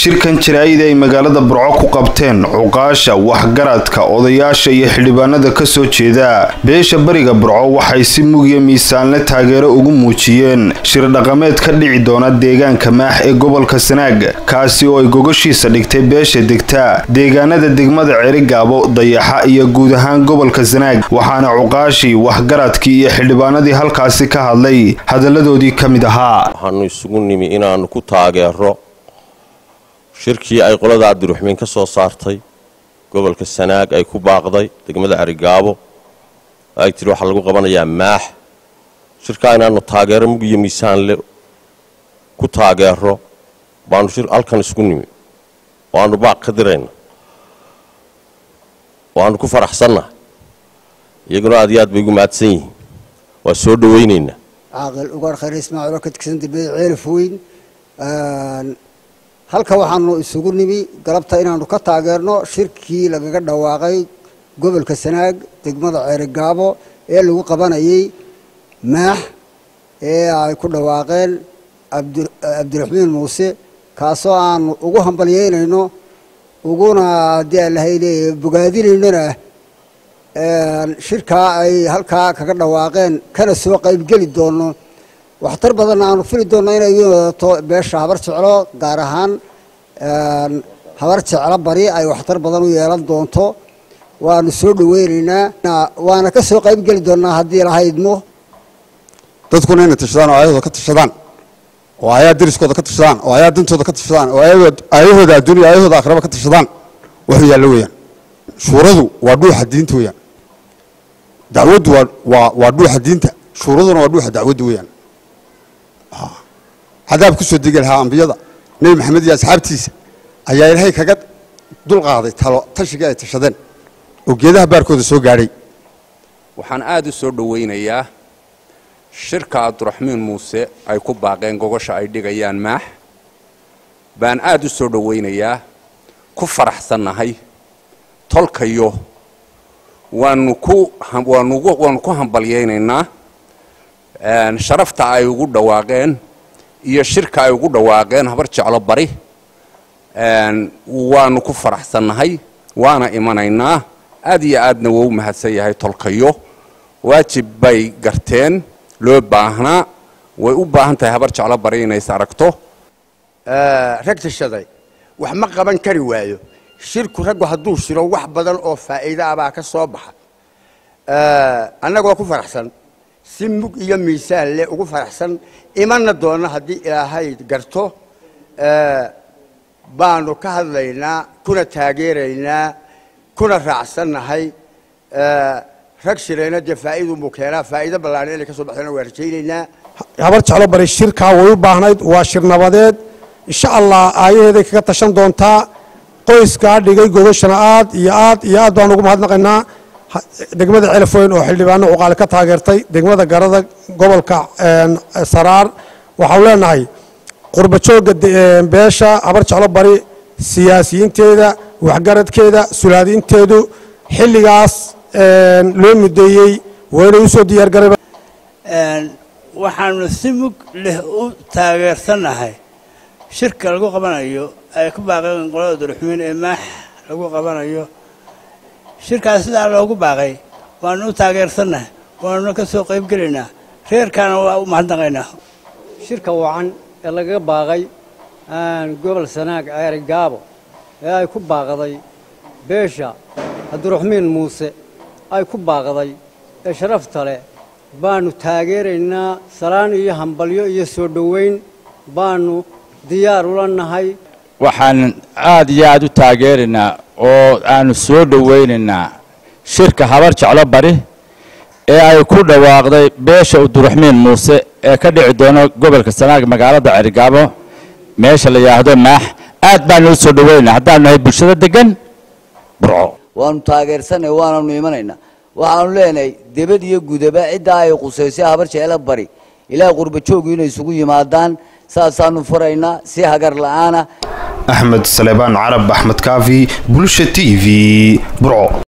shirkan jaraa'id ay magaalada Burco ku qabteen cuqaasha waxgaradka odayaasha iyo xildhibaanada ka soo jeeda beesha bariga Burco waxay si mugiyo miisaanle taageero ugu muujiyeen shir dhaqameed ka dhici doona deegaanka Maax ee gobolka Sanaag kaasi oo ay gogoshiisa dhigtay beesha degta deegaanada degmada Cerigaabo Dayaxa iyo guud ahaan gobolka Sanaag waxaana cuqaashi waxgaradkii iyo xildhibaanadii halkaasi ka hadlay hadaladoodii kamid ahaa waxaanu isugu nimi inaan ku taageero shirkii ay qolada Cabdiraxmaan ka soo saartay gobolka Sanaag ay ku baaqday degmada Cerigaabo ay tiri waxa lagu qabanayaa Maax shirka inaanu taageero mugiyo miisaan le ku taageero baanu shir halkan isku nimi waanu baaq ka dirayna waanu ku faraxsannahay iyaguna aad iyo aad bay ugu mahadsan yihiin waa soo dhaweynayna عاقل ugar khayr Ismaaciil ka tigsan dibay ceelfooyin halka waxaanu isugu nimi galabta inaanu ka taageerno shirkii lagaga dhawaaqay gobolka Sanaag degmada Cerigaabo ee lagu qabanayay Maax ee ay ku dhawaaqeen Cabdiraxmaan Muuse kaasoo aan ugu hambalyeynayno uguna diyaalahayle bogaadinayna shirka ay halka kaga dhawaaqeen kana soo qayb gali doono waxtar badan aanu fili doono inay wadato beesha habar jeclo gaar ahaan habar jeclo bari ay waxtar badan u yeelan doonto waanu soo dhaweynaynaa waana ka soo qayb gali doonaa hadii la haydmo dadkuna inay tashadaan oo ayadoo ka tashadaan oo ayaa diriskooda ka tashadaan oo ayaa dintooda ka tashadaan oo ayahooda adduunyo ayahooda aakhiraba ka tashadaan wuxuu yaalla weeyaan shuuradu waa dhuuxa diinta weeyaan dacwadu waa dhuuxa diinta shuuraduna waa dhuuxa dacwadu weeyaan hadaab ku soo digi lahaa ambiyada nabi maxamed iyo asxaabtiisa ayaa ilaahay kaga dul qaaday talo tashiga ay tashadeen oo geedaha baarkooda soo gaaray waxaan aad u soo dhaweynayaa shirka Cabdiraxmaan Muuse ay ku baaqeen gogosha ay dhigayaan Maax baan aad u soo dhaweynayaa ku faraxsanahay tolkayo waanu ku hambalyeynayna sharafta ay ugu dhawaaqeen iyo shirka ay ugu dhawaaqeen habar jeclo bari waanu ku faraxsanahay waana imanaynaa aad iyo aadna wuu mahadsan yahay tolkayo waajib bay garteen loo baahnaa way u baahan tahay habar jeclo bari inay aragto ragta shaday wax ma qaban kari waayo shirku raggu hadduu shiro wax badan oo faa'iido ah ka soo baxa annagoo ku faraxsan si mug iyo miisaan le ugu faraxsan imanna doona haddii ilaahay garto baanu ka hadlaynaa kuna taageeraynaa kuna raacsannahay rag shirayna dee faa'iido muu keenaa faa'iido ballaaran inay ka soo baxdana waa rajaynaynaa habar jeclo bari shirkaa way u baahnayd waa shir nabadeed insha allah aayaheeday kaga tashan doontaa qoyska dhigay gogashana aad baan ugu mahadnaqaynaa degmada Ceelfooyin oo xildhibaano uqaal ka taageertay degmada Garada gobolka Saraar waxa uu leenahay qurba jooga beesha habar jeclo bari siyaasiyiinteeda waxgaradkeeda sulaadiinteedu xilligaas loo mudeeyay wayna u soo diyaar garay waxaanu si mug leh u taageersanahay shirka lagu qabanayo ay ku baaqeen qolada Cabdiraxmaan ee Maax lagu qabanayo shirkaas sidaa loogu baaqay waanu taageersanahay waanu ka soo qayb galaynaa reerkana waa u mahadnaqaynaa shirka wacan ee laga baaqay gobol Sanaag Cerigaabo ee ay ku baaqday beesha Cabdiraxmaan Muuse ay ku baaqday ee sharafta leh baanu taageeraynaa salaan iyo hambalyo iyo soo dhaweyn baanu diyaar u lanahay waxaan aad iyo aad u taageeraynaa oo aanu soo dhaweynaynaa shirka habar jeclo bari ee ay ku dhawaaqday beesha Cabdiraxmaan Muuse ee ka dhici doona gobolka Sanaag magaalada Cerigaabo meesha la yiraahdo Maax aad baan u soo dhaweynaynaa haddaan nahay bulshada degan Burco waanu taageersanay waanu imanaynaa waxaanu leenahay dibad iyo gudaba cid ay quseysay habar jeclo bari ilaa qurba joog inay isugu yimaadaan saasaanu furaynaa si hagar la'aana Ahmed Salebaan Carab Ahmed Kaafi Bulsha TV Burco